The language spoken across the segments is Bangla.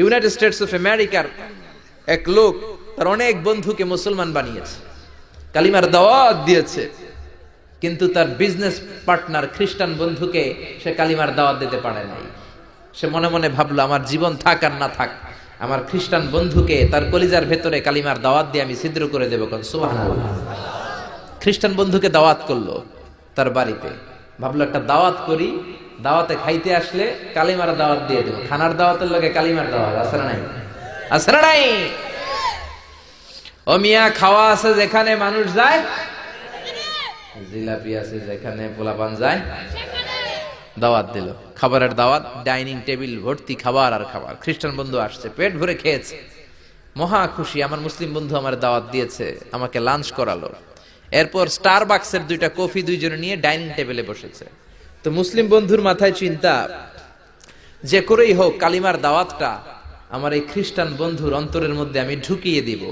ইউনাইটেড স্টেটস অফ আমেরিকার এক লোক তার অনেক বন্ধুকে মুসলমান বানিয়েছে, কালিমার দাওয়াত দিয়েছে, কিন্তু তার বিজনেস পার্টনার খ্রিস্টান বন্ধুকে সে কালিমার দাওয়াত দিতে পারে নাই। সে মনে মনে ভাবলো, আমার জীবন থাক আর না থাক, আমার খ্রিস্টান বন্ধুকে তার কলিজার ভেতরে কালিমার দাওয়াত দিয়ে আমি ছিদ্র করে দেবো। সুবহানাল্লাহ। খ্রিস্টান বন্ধুকে দাওয়াত করলো তার বাড়িতে, ভাবলো একটা দাওয়াত করি, দাওয়াতে খাইতে আসলে কালিমার দাওয়াত দিয়ে দেবো। খানার দাওয়াতের লগে কালিমার দাওয়াত আছে না নাই? আছে না নাই? ও মিয়া, খাওয়া আছে যেখানে মানুষ যায়, জিলাপি আছে যেখানে পোলাপান যায়, দাওয়াত দিল, খাবারের দাওয়াত, ডাইনিং টেবিল ভর্তি খাবার আর খাবার। খ্রিস্টান বন্ধু আসছে, পেট ভরে খেয়েছে, মহা খুশি, আমার মুসলিম বন্ধু আমার দাওয়াত দিয়েছে, আমাকে লাঞ্চ করালো। এরপর স্টারবাকসের 2টা কফি দুইজনে নিয়ে ডাইনিং টেবিলে বসেছে। তো মুসলিম বন্ধুর মাথায় চিন্তা, যে করেই হোক কালিমার দাওয়াতটা আমার এই খ্রিস্টান বন্ধুর অন্তরের মধ্যে আমি ঢুকিয়ে দিব।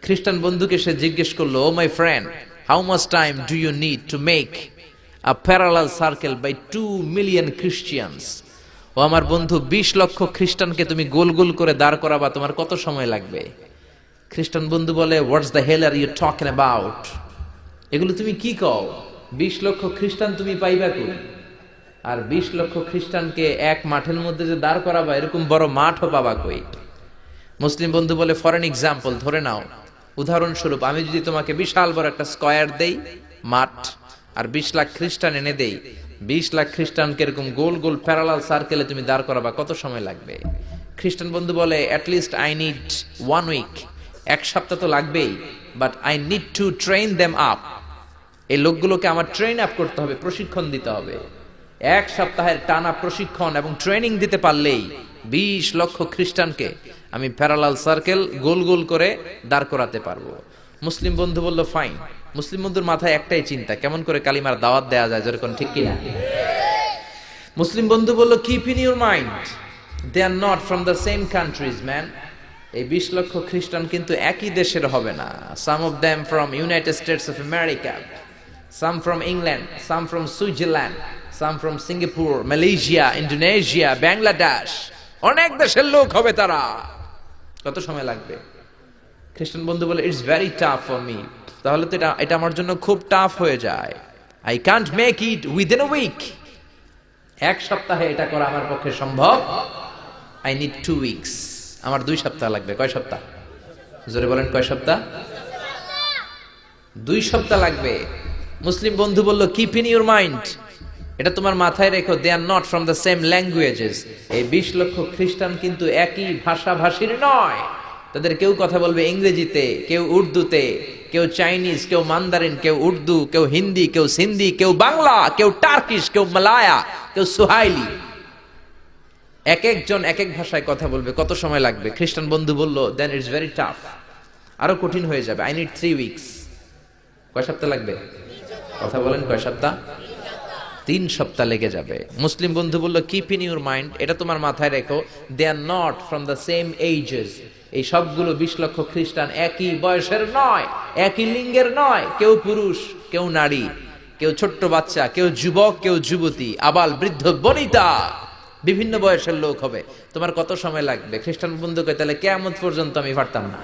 খ্রিস্টান বন্ধুকে সে জিজ্ঞেস করলো, oh my friend, how much time do you need to make a parallel circle by 2 million Christians? ও আমার বন্ধু, 20 লক্ষ খ্রিস্টানকে তুমি গোল গোল করে দাঁড় করাবা, তোমার কত সময় লাগবে? খ্রিস্টান বন্ধু বলে, what's the hell are you talking about? এগুলো তুমি কি কও? 20 লক্ষ খ্রিস্টান তুমি পাইবা কই? আর 20 লক্ষ খ্রিস্টানকে এক মাঠের মধ্যে যে দাঁড় করাবা, এরকম বড় মাঠও পাবা কই? মুসলিম বন্ধু বলে, ফর এন এক্সাম্পল, ধরে নাও, উদাহরণস্বরূপ আমি যদি তোমাকে বিশাল বড় একটা স্কয়ার দেই, মাঠ, আর 20 লাখ খ্রিস্টান এনে দেই, 20 লাখ খ্রিস্টানকে এরকম গোল গোল প্যারালাল সার্কেলে তুমি দাঁড় করাবা, কত সময় লাগবে? খ্রিস্টান বন্ধু বলে, at least I need 1 week, 1 সপ্তাহ তো লাগবেই, but I need to train them up. এই লোকগুলোকে আমার ট্রেন আপ করতে হবে, প্রশিক্ষণ দিতে হবে। 1 সপ্তাহের টানা প্রশিক্ষণ এবং ট্রেনিং দিতে পারলেই 20 লক্ষ খ্রিস্টানকে আমি প্যারালাল সার্কেল গোল গোল করে দাঁড় করাতে পারবো। মুসলিম বন্ধু বলল, ফাইন। মুসলিম বন্ধুর মাথায় একটাই চিন্তা, কেমন করে কালিমার দাওয়াত দেয়া যায়, যেরকম, ঠিক কিনা? মুসলিম বন্ধু বলল, keep in your mind, they are not from the same countries man. এই 20 লক্ষ খ্রিস্টান কিন্তু একই দেশের হবে না। Some of them from United States of America, some from England, some from Switzerland, some from Singapore, Malaysia, Indonesia, Bangladesh, অনেক দেশের লোক হবে তারা। কত সময় লাগবে? খ্রিস্টান বন্ধু বলে, it's very tough for me. তাহলে তো এটা আমার জন্য খুব টাফ হয়ে যায়। I can't make it within a week. 1 সপ্তাহে এটা করা আমার পক্ষে সম্ভব। I need 2 weeks. আমার 2 সপ্তাহ লাগবে। কয় সপ্তাহ? জোরে বলেন, কয় সপ্তাহ? 2 সপ্তাহ লাগবে। মুসলিম বন্ধু বলল, কিপ ইন ইউর মাইন্ড, এটা তোমার মাথায় রেখো, they are not from the same languages. এই 20 লক্ষ খ্রিস্টান কিন্তু একই ভাষাভাষীর নয়। তাদের কেউ কথা বলবে ইংরেজিতে, কেউ উর্দুতে, কেউ চাইনিজ, কেউ মান্দারিন, কেউ উর্দু, কেউ হিন্দি, কেউ সিন্ধি, কেউ বাংলা, কেউ টার্কিশ, কেউ মালায়া, কেউ সুহাইলি। এক একজন এক এক ভাষায় কথা বলবে, কত সময় লাগবে? খ্রিস্টান বন্ধু বলল, দেন ইটস ভেরি টাফ, আরো কঠিন হয়ে যাবে। I need 3 weeks. কয় সপ্তাহ লাগবে? কথা বলেন, কয় সপ্তাহ? 3 সপ্তাহ লেগে যাবে। মুসলিম বন্ধু বলল, কিপ ইন ইউর মাইন্ড, এটা তোমার মাথায় রেখো, they are not from the same ages. এই সবগুলো 20 লক্ষ খ্রিস্টান একই বয়সের নয়, একই লিঙ্গের নয়। কেউ পুরুষ, কেউ নারী, কেউ ছোট্ট বাচ্চা, কেউ যুবক, কেউ যুবতী, আবাল বৃদ্ধ বনিতা, বিভিন্ন বয়সের লোক হবে। তোমার কত সময় লাগবে? খ্রিস্টান বন্ধুকে, তাহলে কিয়ামত পর্যন্ত আমি পারতাম না।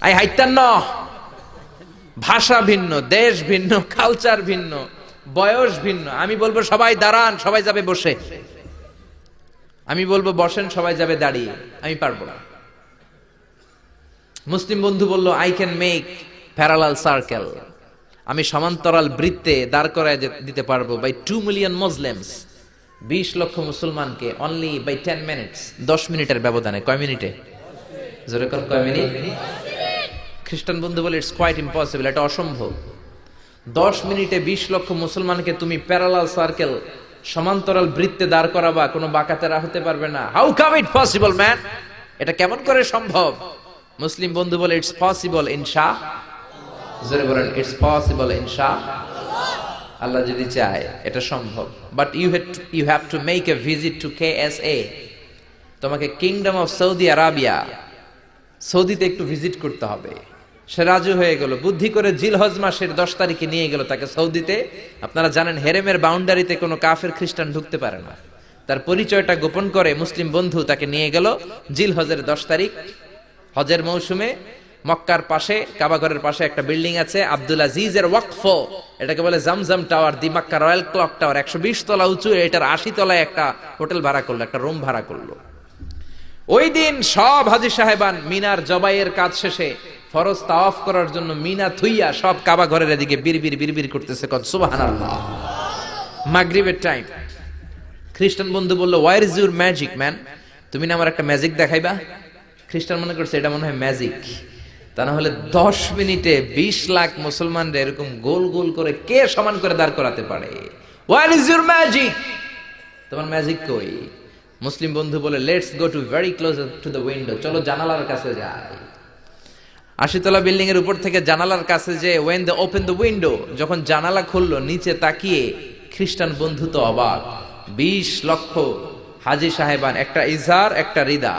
আই হাইতাম না। ভাষা ভিন্ন, দেশ ভিন্ন, কালচার ভিন্ন, বয়স ভিন্ন। আমি বলবো সবাই দাঁড়ান, সবাই যাবে বসে। আমি বলবো বসেন, সবাই যাবে দাঁড়িয়ে। আমি পারবো না। মুসলিম বন্ধু বলল, I can make parallel circle, আমি সমান্তরাল বৃত্তে দাঁড় করায় দিতে পারবো, বাই 2 মিলিয়ন মুসলিমস, 20 লক্ষ মুসলমানকে, অনলি বাই 10 মিনিটস, 10 মিনিটের ব্যবধানে। কয় মিনিটে? জোরে কর, কয় মিনিট? খ্রিস্টান বন্ধু বলে, ইটস কোয়াইট ইম্পসিবল, এটা অসম্ভব। 10 মিনিটে 20 লক্ষ মুসলমানকে তুমি প্যারালাল সার্কেল, সমান্তরাল বৃত্তে দাঁড় করাবা, কোনো বাঁকাতেরা হতে পারবে না। How come it possible man? এটা কেমন করে সম্ভব? মুসলিম বন্ধু বলে, ইটস পসিবল ইনশা। জোরে বলেন, ইটস পসিবল ইনশা। আল্লাহ যদি চায় এটা সম্ভব। But you have to make a visit to KSA। তোমাকে কিংডম অফ সৌদি আরাবিয়া, সৌদিতে একটু ভিজিট করতে হবে। সে রাজু হয়ে গেল, বুদ্ধি করে জিলহজ মাসের 10 তারিখে নিয়ে গেল তাকে সৌদিতে। আপনারা জানেন, হেরেমের বাউন্ডারিতে কোনো কাফের খ্রিস্টান ঢুকতে পারে না। তার পরিচয়টা গোপন করে মুসলিম বন্ধু তাকে নিয়ে গেল জিলহজের 10 তারিখ হজের মৌসুমে মক্কার পাশে কাবাঘরের পাশে একটা বিল্ডিং আছে আব্দুল আজিজের ওয়াকফ, এটাকে বলে জামজাম টাওয়ার, দি মক্কা রয়্যাল ক্লক টাওয়ার, 120 তলা উঁচু, এটার 80 তলায় একটা হোটেল ভাড়া করলো, একটা রুম ভাড়া করলো। ওই দিন সব হাজী সাহেবান মিনার জবাইয়ের কাজ শেষে ফরজ তাওয়াফ করার জন্য মিনা থুইয়া সব কাবা ঘরের এদিকে বিড়বিড় করতেছে, কত সুবহানাল্লাহ। মাগরিবের টাইম। খ্রিস্টান বন্ধু বলল, where is your magic man, তুমি না আমার একটা ম্যাজিক দেখাইবা। খ্রিস্টান মনে করছে এটা মনে হয় ম্যাজিক, তা না হলে 10 মিনিটে 20 লাখ মুসলমানরা এরকম গোল গোল করে কে সমান করে দাঁড় করাতে পারে? ওয়ার ইজ ইউর ম্যাজিক, তোমার ম্যাজিক কই? মুসলিম বন্ধু বলে, let's go to very close to the window, চলো জানালার কাছে যাই। 80 তলা বিল্ডিং এর উপর থেকে জানালার কাছে যে when they open the window, যখন জানালা খুললো নিচে তাকিয়ে খ্রিস্টান বন্ধু তো অবাক। 20 লক্ষ হাজী সাহেবান, একটা ইজার একটা রিদা,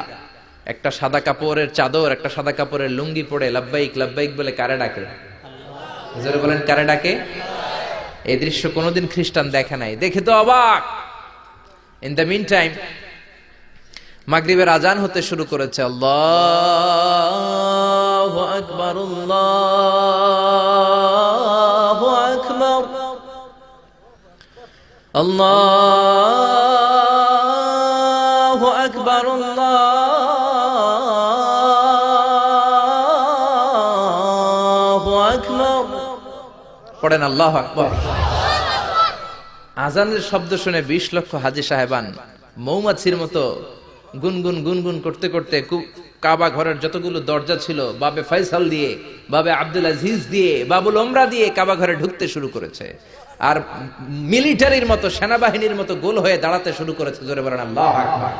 একটা সাদা কাপড়ের চাদর একটা সাদা কাপড়ের লুঙ্গি পরে লাব্বাইক লাব্বাইক বলে কারে ডাকে? জোরে বলেন, কারে ডাকে? এই দৃশ্য কোনোদিন খ্রিস্টান দেখে নাই, দেখে তো অবাক। ইন দ্য মিন টাইম মাগরিবের আজান হতে শুরু করেছে। আল্লাহু আকবার, আল্লাহু আকবার, আল্লাহু আকবার, আল্লাহু আকবার। পড়েন আল্লাহু আকবার। আজানের শব্দ শুনে 20 লক্ষ হাজী সাহেবান মৌমাছির মতো গুনগুন গুনগুন করতে করতে কাবা ঘরের যতগুলো দরজা ছিল বাবে ফয়সাল দিয়ে, বাবে আব্দুল আজিজ দিয়ে, বাবুল ওমরা দিয়ে কাবা ঘরে ঢুকতে শুরু করেছে, আর মিলিটারির মতো সেনাবাহিনীর মতো গোল হয়ে দাঁড়াতে শুরু করেছে। জোরে বলেন আল্লাহু আকবার।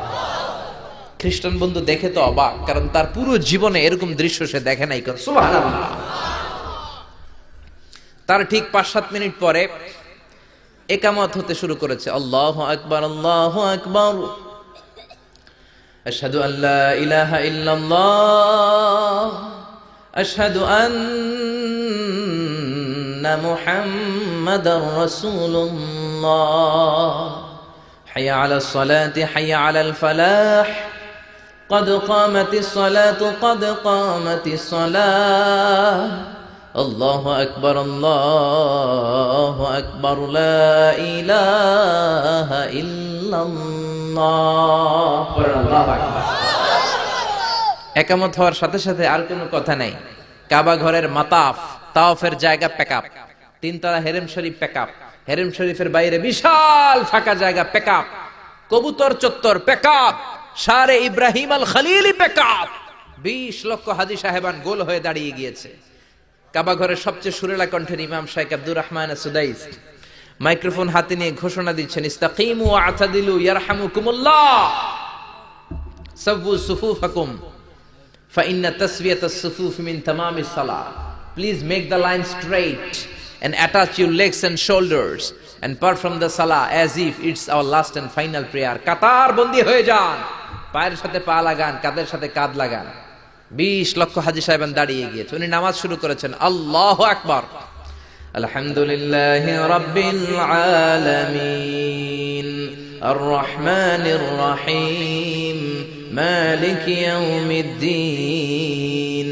খ্রিস্টান বন্ধু দেখে তো অবাক, কারণ তার পুরো জীবনে এরকম দৃশ্য সে দেখে নাই। সুবহানাল্লাহ। তার ঠিক 5-7 মিনিট পরে ইকামত হতে শুরু করেছে। আল্লাহু আকবার, আল্লাহু আকবার, আশহাদু আল্লা ইলাহা ইল্লাল্লাহ, আশহাদু আন্না মুহাম্মাদার রাসূলুল্লাহ, হাইয়া আলাস সালাতি হাইয়া আলাল ফালাহ, قد قامت الصلاة قد قامت الصلاة، الله أكبر الله أكبر لا إله إلا الله। একামত হওয়ার সাথে সাথে আর কোনো কথা নাই। কাবা ঘরের মাতাফ তাওয়াফের জায়গা প্যাকআপ, 3 তলা হেরেম শরীফ প্যাকআপ, হেরেম শরীফের বাইরে বিশাল ফাঁকা জায়গা প্যাকআপ, কবুতর চত্বর প্যাকআপ, শারে ইব্রাহিম আল খলিলি প্যাকআপ। 20 লক্ষ হাজী সাহেবান গোল হয়ে দাঁড়িয়ে গিয়েছে। কাবা ঘরের সবচেয়ে সুরেলা কণ্ঠের ইমাম শাইখ আব্দুর রহমান সুদাইস মাইক্রোফোন হাতে নিয়ে ঘোষণা দিচ্ছেন, ইস্তাকিমু ওয়া আতাদিলু ইয়ারহামুকুমুল্লাহ, সাওয়ু সুফুফাকুম ফাইন্না তাসওয়িয়াতাস সুফুফ মিন তামামিস সালাহ। Please make the line straight and attach your legs and shoulders and perform the salah as if it's our last and final prayer. কাতার বন্দী হয়ে যান, পায়ের সাথে পা লাগান, কাঁধের সাথে কাঁধ লাগান। 20 লক্ষ হাজী সাহেবান দাঁড়িয়ে গিয়েছে। উনি নামাজ শুরু করেছেন। আল্লাহু আকবার, আলহামদুলিল্লাহি রাব্বিল আলামিন, আর রহমানির রহিম, মালিকি ইয়াউমিদ্দিন,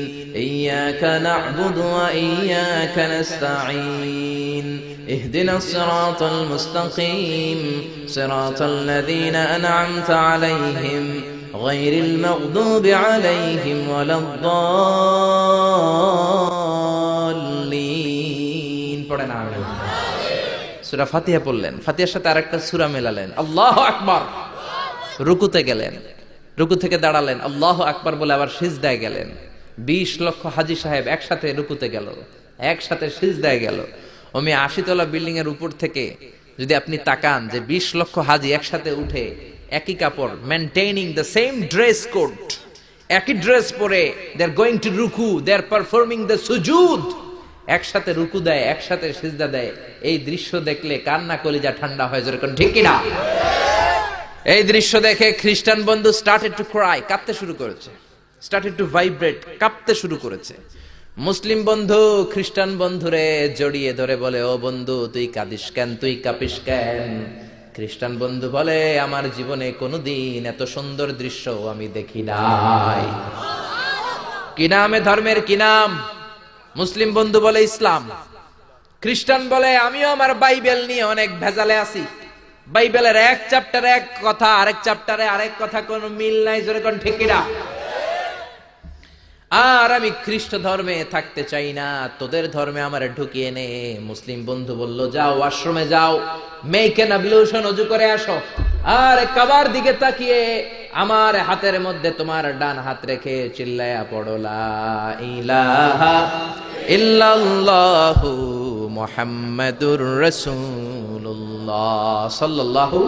ইয়্যাকা না'বুদু ওয়া ইয়্যাকা নাস্তাঈন, ইহদিনাস সিরাতাল মুস্তাকিম, সিরাতাল লাযীনা আন'আমতা আলাইহিম غير المغضوب عليهم ولا الضالين। পড়েন আমিন। সূরা ফাতিহা পড়লেন, ফাতিহার সাথে আরেকটা সূরা মেলালেন, আল্লাহু আকবার। রুকুতে গেলেন, রুকু থেকে দাঁড়ালেন, আল্লাহু আকবার বলে আবার সিজদায় গেলেন। 20 লক্ষ হাজী সাহেব একসাথে রুকুতে গেল, একসাথে সিজদায় গেল। 80 তলা বিল্ডিং এর উপর থেকে যদি আপনি তাকান যে 20 লক্ষ হাজী একসাথে উঠে একই কাপড়, maintaining the same dress code, একই ড্রেস পরে দে আর গোইং টু রুকু, দে আর পারফর্মিং দ্য সুজুদ, একসাথে রুকু দেয়, একসাথে সিজদা দেয়। এই দৃশ্য দেখলে কান্না কলিজা ঠান্ডা হয়ে যায়, ঠিক কি না? এই দৃশ্য দেখে খ্রিস্টান বন্ধু স্টার্টেড টু ক্রাই, কাঁদতে শুরু করেছে, স্টার্টেড টু ভাইব্রেট, কাঁপতে শুরু করেছে। মুসলিম বন্ধু খ্রিস্টান বন্ধুরে জড়িয়ে ধরে বলে, ও বন্ধু তুই কাঁদিস কেন, তুই কাঁপিস কেন? খ্রিস্টান বন্ধু বলে আমার জীবনে কোনোদিন এত সুন্দর দৃশ্য আমি দেখি নাই। কি নামে ধর্মের কি নাম? মুসলিম বন্ধু বলে ইসলাম, খ্রিস্টান বলে আমিও আমার বাইবেল নিয়ে অনেক ভেজালে আছি, বাইবেলের এক চ্যাপ্টারে এক কথা, আরেক চ্যাপ্টারে আরেক কথা, কোনো মিল নাই, জোরে কোন ঠিক কিনা? আর আমি খ্রিস্ট ধর্মে থাকতে চাই না, তোদের ধর্মে আমার ঢুকিয়ে নে। মুসলিম বন্ধু বলল যাও আশ্রমে যাও, মেক এন অ্যাবলিউশন, ওযু করে আসো, আর কাবার দিকে তাকিয়ে আমার হাতের মধ্যে তোমার ডান হাত রেখে চিল্লায়া পড়ো লা ইলাহা ইল্লাল্লাহু মুহাম্মাদুর রাসূলুল্লাহ সাল্লাল্লাহু